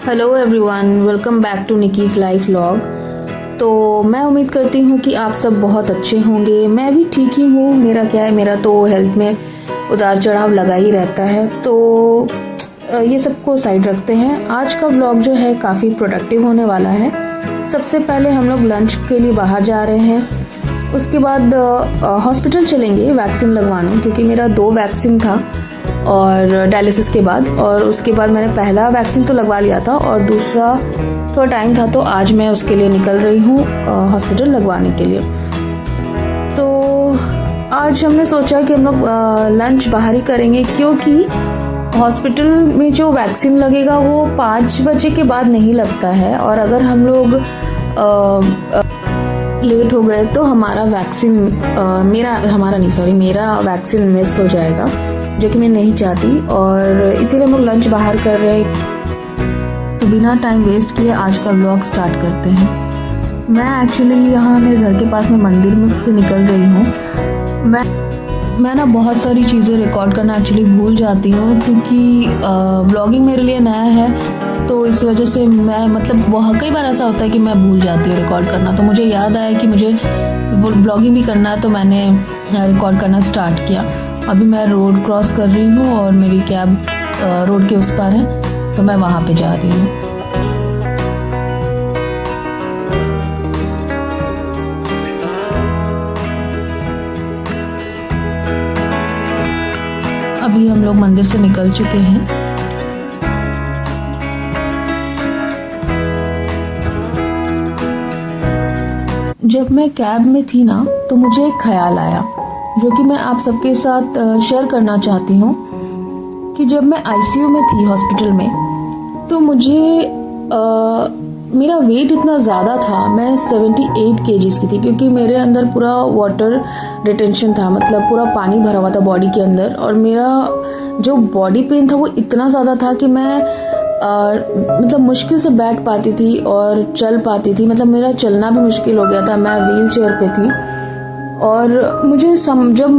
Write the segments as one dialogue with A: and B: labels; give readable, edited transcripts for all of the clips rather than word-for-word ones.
A: Hello everyone, welcome back to Nikki's life vlog. तो मैं उम्मीद करती हूँ कि आप सब बहुत अच्छे होंगे। मैं भी ठीक ही हूँ। मेरा क्या है, मेरा तो हेल्थ में उतार चढ़ाव लगा ही रहता है। तो ये सबको साइड रखते हैं। आज का व्लॉग जो है काफ़ी प्रोडक्टिव होने वाला है। सबसे पहले हम लोग लंच के लिए बाहर जा रहे हैं। उसके बाद हॉस्पिटल चलेंगे वैक्सीन लगवाने, क्योंकि मेरा 2 वैक्सीन था और डायलिसिस के बाद, और उसके बाद मैंने पहला वैक्सीन तो लगवा लिया था और दूसरा थोड़ा टाइम था, तो आज मैं उसके लिए निकल रही हूँ हॉस्पिटल लगवाने के लिए। तो आज हमने सोचा कि हम लोग लंच बाहर ही करेंगे, क्योंकि हॉस्पिटल में जो वैक्सीन लगेगा वो 5 बजे के बाद नहीं लगता है, और अगर हम लोग लेट हो गए तो हमारा वैक्सीन मेरा वैक्सीन मिस हो जाएगा, जो कि मैं नहीं चाहती। और इसीलिए हम लोग लंच बाहर कर रहे हैं। तो बिना टाइम वेस्ट किए आज का व्लॉग स्टार्ट करते हैं। मैं एक्चुअली यहाँ मेरे घर के पास में मंदिर में से निकल रही हूँ। मैं ना बहुत सारी चीज़ें रिकॉर्ड करना एक्चुअली भूल जाती हूँ, क्योंकि व्लॉगिंग मेरे लिए नया है। तो इस वजह से मैं कई बार ऐसा होता है कि मैं भूल जाती हूँ रिकॉर्ड करना। तो मुझे याद आया कि मुझे व्लॉगिंग भी करना है, तो मैंने रिकॉर्ड करना स्टार्ट किया। अभी मैं रोड क्रॉस कर रही हूँ और मेरी कैब रोड के उस पार है, तो मैं वहाँ पे जा रही हूँ। अभी हम लोग मंदिर से निकल चुके हैं। जब मैं कैब में थी ना, तो मुझे एक ख्याल आया जो कि मैं आप सबके साथ शेयर करना चाहती हूँ। कि जब मैं आईसीयू में थी हॉस्पिटल में, तो मुझे मेरा वेट इतना ज़्यादा था। मैं 78 kgs की थी, क्योंकि मेरे अंदर पूरा वाटर रिटेंशन था, मतलब पूरा पानी भरा हुआ था बॉडी के अंदर। और मेरा जो बॉडी पेन था वो इतना ज़्यादा था कि मैं मुश्किल से बैठ पाती थी और चल पाती थी। मेरा चलना भी मुश्किल हो गया था। मैं व्हील चेयर पे थी। और मुझे जब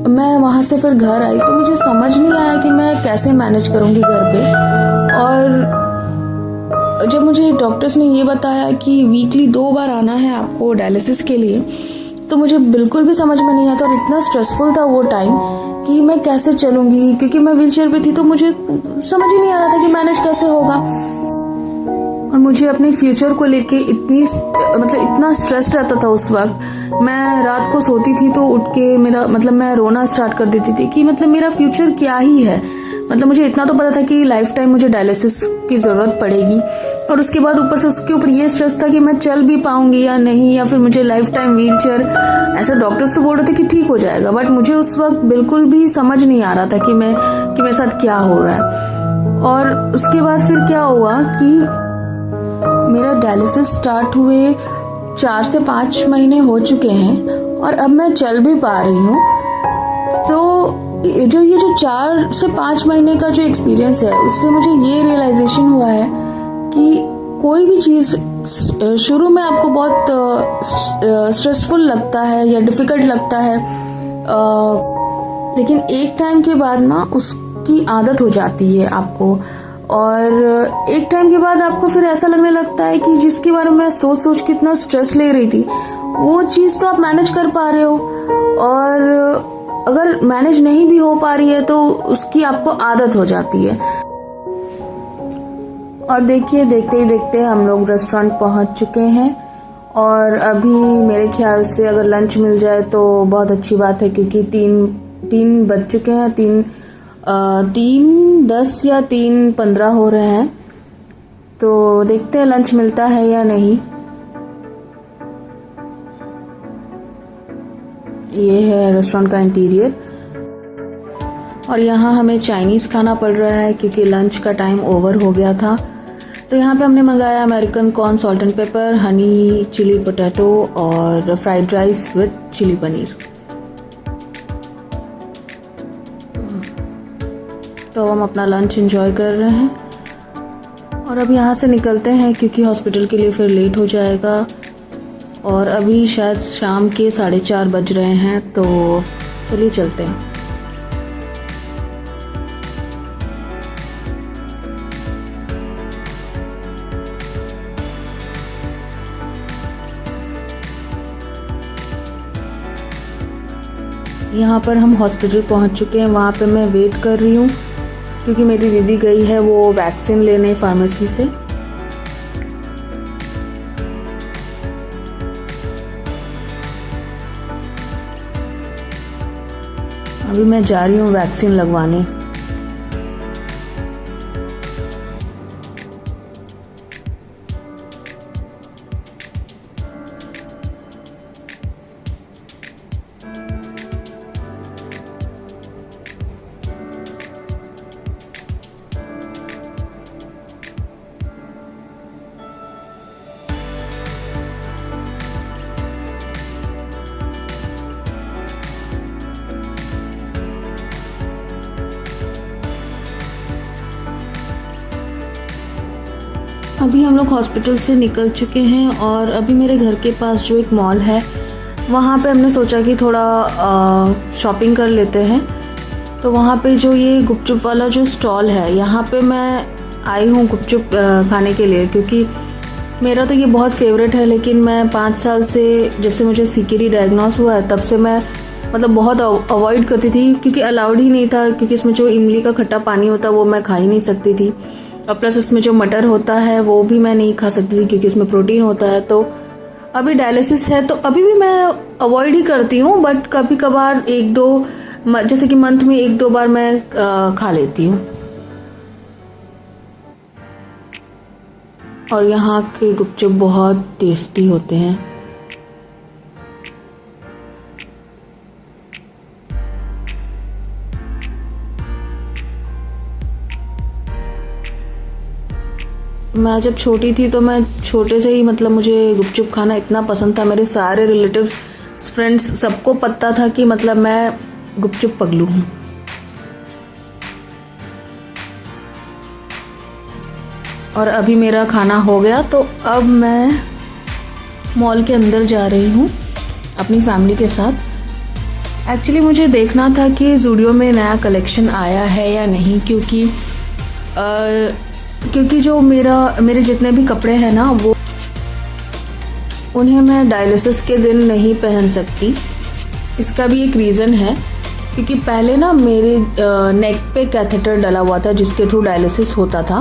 A: मैं वहाँ से फिर घर आई, तो मुझे समझ नहीं आया कि मैं कैसे मैनेज करूँगी घर पे। और जब मुझे डॉक्टर्स ने ये बताया कि वीकली 2 बार आना है आपको डायलिसिस के लिए, तो मुझे बिल्कुल भी समझ में नहीं आता। और इतना स्ट्रेसफुल था वो टाइम कि मैं कैसे चलूँगी, क्योंकि मैं व्हीलचेयर पे थी। तो मुझे समझ ही नहीं आ रहा था कि मैनेज कैसे होगा। और मुझे अपने फ्यूचर को लेके इतना स्ट्रेस रहता था उस वक्त। मैं रात को सोती थी तो उठ के मैं रोना स्टार्ट कर देती थी कि मेरा फ्यूचर क्या ही है। मुझे इतना तो पता था कि लाइफ टाइम मुझे डायलिसिस की ज़रूरत पड़ेगी, और उसके बाद उसके ऊपर ये स्ट्रेस था कि मैं चल भी पाऊंगी या नहीं, या फिर मुझे लाइफ टाइम व्हीलचेयर। ऐसे डॉक्टर्स तो बोल रहे थे कि ठीक हो जाएगा, बट मुझे उस वक्त बिल्कुल भी समझ नहीं आ रहा था कि मेरे साथ क्या हो रहा है। और उसके बाद फिर क्या हुआ कि मेरा डायलिसिस स्टार्ट हुए 4 से 5 महीने हो चुके हैं, और अब मैं चल भी पा रही हूँ। तो ये जो 4 से 5 महीने का जो एक्सपीरियंस है, उससे मुझे ये रियलाइजेशन हुआ है कि कोई भी चीज़ शुरू में आपको बहुत स्ट्रेसफुल लगता है या डिफ़िकल्ट लगता है, लेकिन एक टाइम के बाद ना उसकी आदत हो जाती है आपको। और एक टाइम के बाद आपको फिर ऐसा लगने लगता है कि जिसके बारे में मैं सोच के इतना स्ट्रेस ले रही थी, वो चीज़ तो आप मैनेज कर पा रहे हो। और अगर मैनेज नहीं भी हो पा रही है तो उसकी आपको आदत हो जाती है। और देखिए, देखते ही देखते हम लोग रेस्टोरेंट पहुंच चुके हैं। और अभी मेरे ख्याल से अगर लंच मिल जाए तो बहुत अच्छी बात है, क्योंकि 3 बज चुके हैं। 3:10 या 3:15 हो रहे हैं। तो देखते हैं लंच मिलता है या नहीं। ये है रेस्टोरेंट का इंटीरियर। और यहाँ हमें चाइनीज़ खाना पड़ रहा है, क्योंकि लंच का टाइम ओवर हो गया था। तो यहाँ पे हमने मंगाया American corn salt and pepper, honey chilli potato और fried rice with chilli paneer. तो हम अपना लंच एंजॉय कर रहे हैं और अब यहाँ से निकलते हैं, क्योंकि हॉस्पिटल के लिए फिर लेट हो जाएगा। और अभी शायद शाम के 4:30 बज रहे हैं, तो चलिए चलते हैं। यहाँ पर हम हॉस्पिटल पहुँच चुके हैं। वहाँ पे मैं वेट कर रही हूँ क्योंकि मेरी दीदी गई है वो वैक्सीन लेने फार्मेसी से। अभी मैं जा रही हूँ वैक्सीन लगवाने। अभी हम लोग हॉस्पिटल से निकल चुके हैं और अभी मेरे घर के पास जो एक मॉल है वहाँ पे हमने सोचा कि थोड़ा शॉपिंग कर लेते हैं। तो वहाँ पे जो ये गुपचुप वाला जो स्टॉल है यहाँ पे मैं आई हूँ गुपचुप खाने के लिए, क्योंकि मेरा तो ये बहुत फेवरेट है। लेकिन मैं 5 साल से, जब से मुझे CKD डायग्नोस हुआ है, तब से मैं मतलब बहुत अवॉइड करती थी, क्योंकि अलाउड ही नहीं था, क्योंकि इसमें जो इमली का खट्टा पानी होता है वो मैं खा ही नहीं सकती थी। और प्लस इसमें जो मटर होता है वो भी मैं नहीं खा सकती थी, क्योंकि इसमें प्रोटीन होता है। तो अभी डायलिसिस है तो अभी भी मैं अवॉइड ही करती हूँ, बट कभी कभार 1-2 जैसे कि मंथ में 1-2 बार मैं खा लेती हूँ। और यहाँ के गुपचुप बहुत टेस्टी होते हैं। मैं जब छोटी थी तो मैं छोटे से ही मतलब मुझे गुपचुप खाना इतना पसंद था। मेरे सारे रिलेटिव्स, फ्रेंड्स, सबको पता था कि मतलब मैं गुपचुप पगलू हूँ। और अभी मेरा खाना हो गया तो अब मैं मॉल के अंदर जा रही हूँ अपनी फैमिली के साथ। एक्चुअली मुझे देखना था कि ज़ूडियो में नया कलेक्शन आया है या नहीं, क्योंकि जो मेरे जितने भी कपड़े हैं ना वो उन्हें मैं डायलिसिस के दिन नहीं पहन सकती। इसका भी एक रीज़न है, क्योंकि पहले ना मेरे नेक पे कैथेटर डला हुआ था जिसके थ्रू डायलिसिस होता था,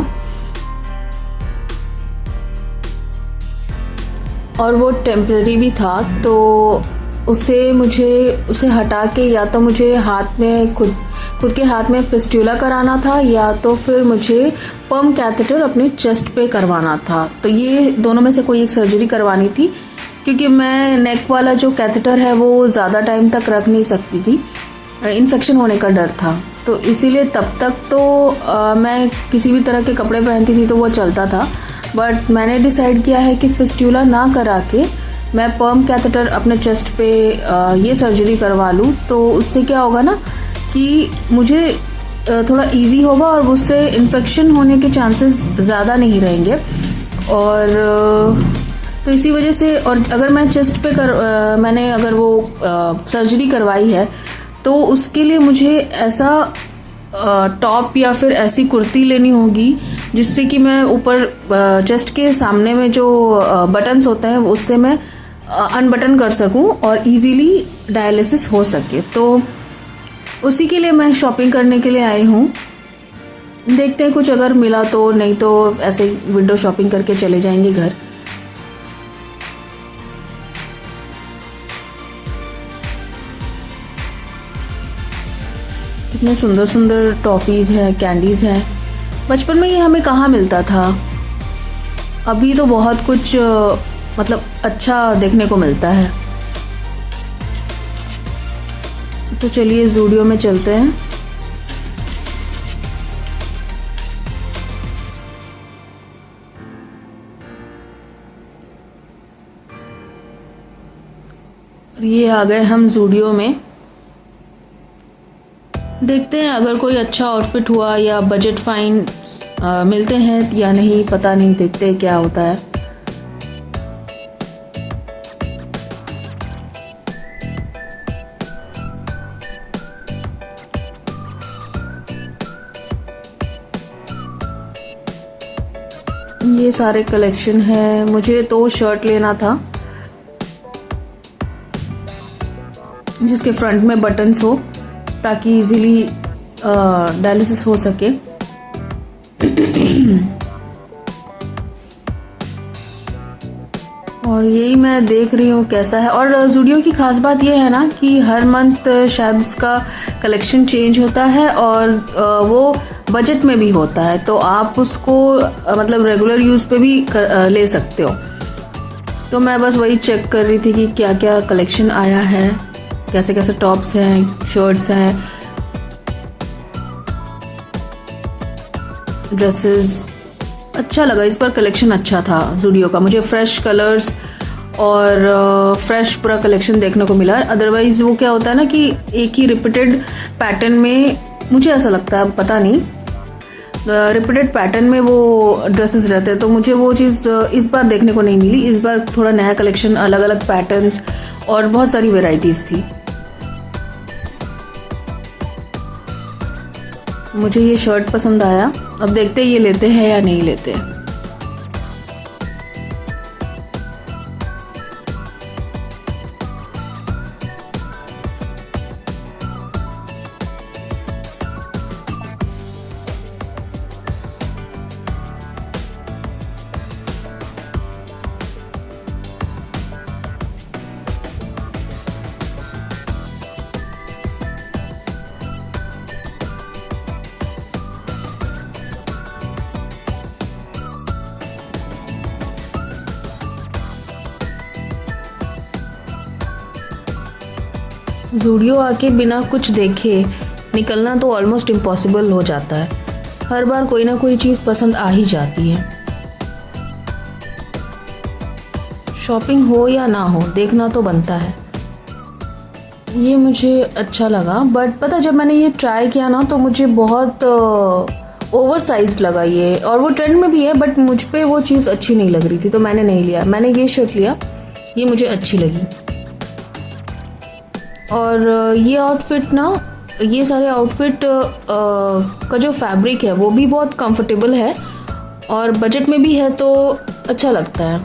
A: और वो टेम्परेरी भी था। तो उसे हटा के या तो मुझे हाथ में खुद के हाथ में फिस्टुला कराना था, या तो फिर मुझे पम्प कैथेटर अपने चेस्ट पे करवाना था। तो ये दोनों में से कोई एक सर्जरी करवानी थी, क्योंकि मैं नेक वाला जो कैथेटर है वो ज़्यादा टाइम तक रख नहीं सकती थी, इन्फेक्शन होने का डर था। तो इसीलिए तब तक तो मैं किसी भी तरह के कपड़े पहनती थी तो वो चलता था। बट मैंने डिसाइड किया है कि फिस्टुला ना करा के मैं पम्प कैथेटर अपने चेस्ट पे ये सर्जरी करवा लूँ। तो उससे क्या होगा ना कि मुझे थोड़ा इजी होगा और उससे इन्फेक्शन होने के चांसेस ज़्यादा नहीं रहेंगे। और तो इसी वजह से, और अगर मैं चेस्ट पे मैंने अगर वो सर्जरी करवाई है तो उसके लिए मुझे ऐसा टॉप या फिर ऐसी कुर्ती लेनी होगी जिससे कि मैं ऊपर चेस्ट के सामने में जो बटन्स होते हैं उससे मैं अनबटन कर सकूं और इजीली डायलिसिस हो सके। तो उसी के लिए मैं शॉपिंग करने के लिए आई हूँ। देखते हैं कुछ अगर मिला तो, नहीं तो ऐसे विंडो शॉपिंग करके चले जाएंगे घर। इतने सुंदर सुंदर टॉफ़ीज़ हैं, कैंडीज़ हैं। बचपन में ये हमें कहाँ मिलता था। अभी तो बहुत कुछ मतलब अच्छा देखने को मिलता है। तो चलिए ज़ूडियो में चलते हैं। और ये आ गए हम ज़ूडियो में। देखते हैं अगर कोई अच्छा आउटफिट हुआ या बजट फाइन मिलते हैं या नहीं, पता नहीं, देखते हैं क्या होता है। ये सारे कलेक्शन है। मुझे तो शर्ट लेना था जिसके फ्रंट में बटन्स हो ताकि इजीली डायलिसिस हो सके। और यही मैं देख रही हूँ कैसा है। और ज़ूडियो की खास बात यह है ना कि हर मंथ शैब्स का कलेक्शन चेंज होता है और वो बजट में भी होता है, तो आप उसको मतलब रेगुलर यूज़ पे भी ले सकते हो। तो मैं बस वही चेक कर रही थी कि क्या क्या कलेक्शन आया है, कैसे कैसे टॉप्स हैं, शर्ट्स हैं, ड्रेसेस। अच्छा लगा, इस बार कलेक्शन अच्छा था ज़ूडियो का। मुझे फ्रेश कलर्स और फ्रेश पूरा कलेक्शन देखने को मिला। अदरवाइज वो क्या होता है ना कि एक ही रिपीटेड पैटर्न में, मुझे ऐसा लगता है, पता नहीं, रिपीटेड पैटर्न में वो ड्रेसेस रहते हैं, तो मुझे वो चीज़ इस बार देखने को नहीं मिली। इस बार थोड़ा नया कलेक्शन, अलग अलग पैटर्न्स और बहुत सारी वेराइटीज़ थी। मुझे ये शर्ट पसंद आया, अब देखते हैं ये लेते हैं या नहीं लेते हैं। ज़ूडियो आके बिना कुछ देखे निकलना तो ऑलमोस्ट इम्पॉसिबल हो जाता है। हर बार कोई ना कोई चीज़ पसंद आ ही जाती है। शॉपिंग हो या ना हो, देखना तो बनता है। ये मुझे अच्छा लगा, बट पता जब मैंने ये ट्राई किया ना तो मुझे बहुत ओवर साइज्ड लगा ये, और वो ट्रेंड में भी है बट मुझ पे वो चीज़ अच्छी नहीं लग रही थी, तो मैंने नहीं लिया। मैंने ये शर्ट लिया, ये मुझे अच्छी लगी। और ये आउटफिट ना, ये सारे आउटफिट का जो फैब्रिक है वो भी बहुत कंफर्टेबल है और बजट में भी है, तो अच्छा लगता है।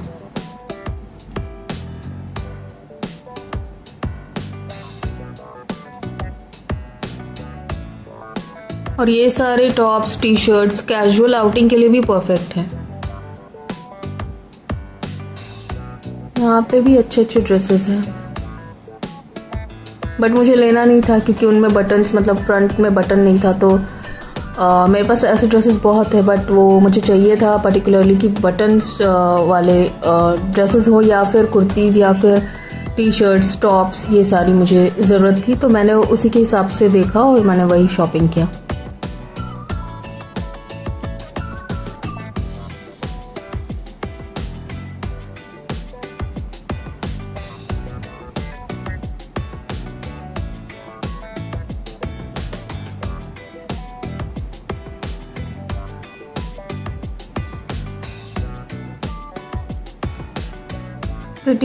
A: और ये सारे tops, T shirts casual outing के लिए भी परफेक्ट हैं। यहाँ पे भी अच्छे अच्छे ड्रेसेस हैं, बट मुझे लेना नहीं था क्योंकि उनमें बटन्स, मतलब फ्रंट में बटन नहीं था। तो मेरे पास ऐसे ड्रेसेस बहुत है, बट वो मुझे चाहिए था पर्टिकुलरली कि बटन्स वाले ड्रेसेस हो, या फिर कुर्तीज़, या फिर टी शर्ट्स, टॉप्स, ये सारी मुझे ज़रूरत थी। तो मैंने उसी के हिसाब से देखा और मैंने वही शॉपिंग किया।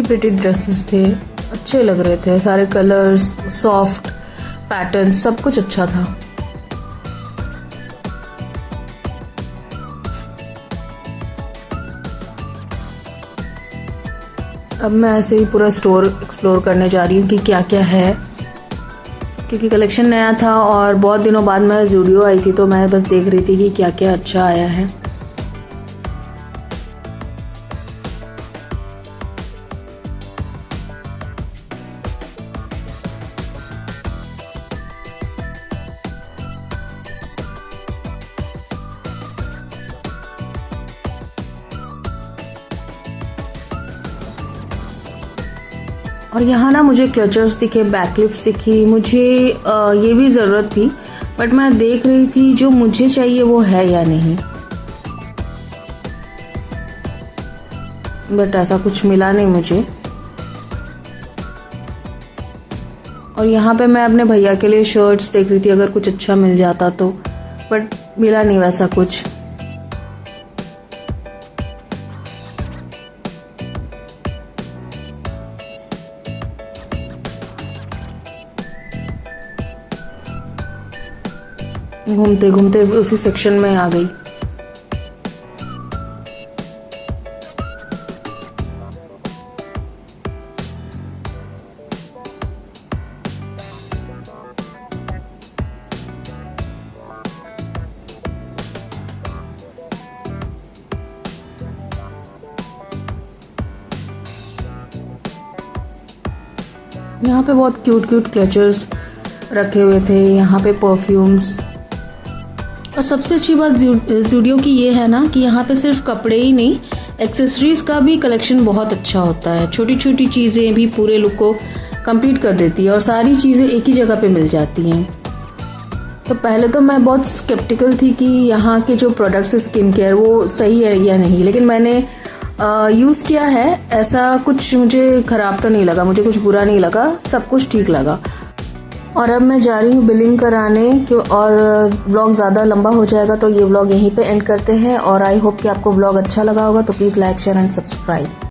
A: प्रिटी ड्रेसेस थे, अच्छे लग रहे थे, सारे कलर्स, सॉफ्ट पैटर्न, सब कुछ अच्छा था। अब मैं ऐसे ही पूरा स्टोर एक्सप्लोर करने जा रही हूँ कि क्या क्या है, क्योंकि कलेक्शन नया था और बहुत दिनों बाद मैं ज़ूडियो आई थी, तो मैं बस देख रही थी कि क्या क्या अच्छा आया है। और यहाँ ना मुझे क्लचर्स दिखे, बैक क्लिप्स दिखी, मुझे ये भी ज़रूरत थी, बट मैं देख रही थी जो मुझे चाहिए वो है या नहीं, बट ऐसा कुछ मिला नहीं मुझे। और यहाँ पे मैं अपने भैया के लिए शर्ट्स देख रही थी, अगर कुछ अच्छा मिल जाता तो, बट मिला नहीं वैसा कुछ। घूमते घूमते उसी सेक्शन में आ गई। यहाँ पे बहुत क्यूट क्यूट क्लचर्स रखे हुए थे, यहाँ पे परफ्यूम्स। और सबसे अच्छी बात ज़ूडियो की ये है ना कि यहाँ पे सिर्फ कपड़े ही नहीं, एक्सेसरीज़ का भी कलेक्शन बहुत अच्छा होता है। छोटी छोटी चीज़ें भी पूरे लुक को कंप्लीट कर देती है और सारी चीज़ें एक ही जगह पे मिल जाती हैं। तो पहले तो मैं बहुत स्केप्टिकल थी कि यहाँ के जो प्रोडक्ट्स स्किन केयर वो सही है या नहीं, लेकिन मैंने यूज़ किया है, ऐसा कुछ मुझे ख़राब तो नहीं लगा, मुझे कुछ बुरा नहीं लगा, सब कुछ ठीक लगा। और अब मैं जा रही हूँ बिलिंग कराने क्यों, और व्लॉग ज़्यादा लंबा हो जाएगा तो ये व्लॉग यहीं पे एंड करते हैं। और आई होप कि आपको व्लॉग अच्छा लगा होगा, तो please like share and subscribe.